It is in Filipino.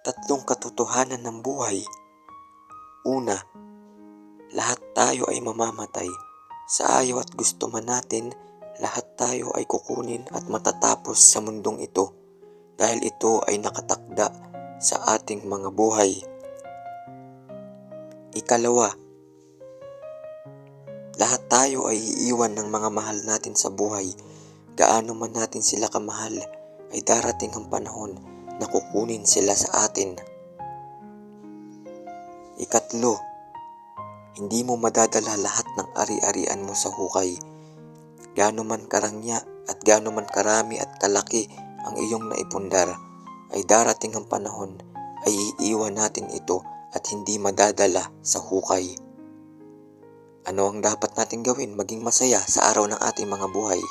Tatlong katotohanan ng buhay. Una, lahat tayo ay mamamatay. Sa ayaw at gusto man natin, lahat tayo ay kukunin at matatapos sa mundong ito dahil ito ay nakatakda sa ating mga buhay. Ikalawa, lahat tayo ay iiwan ng mga mahal natin sa buhay. Gaano man natin sila kamahal, ay darating ang panahon na kukunin sila sa atin. Ikatlo, hindi mo madadala lahat ng ari-arian mo sa hukay. Gaano man karangya at gaano man karami at kalaki ang iyong naipundar, ay darating ang panahon ay iiwan natin ito at hindi madadala sa hukay. Ano ang dapat natin gawin maging masaya sa araw ng ating mga buhay?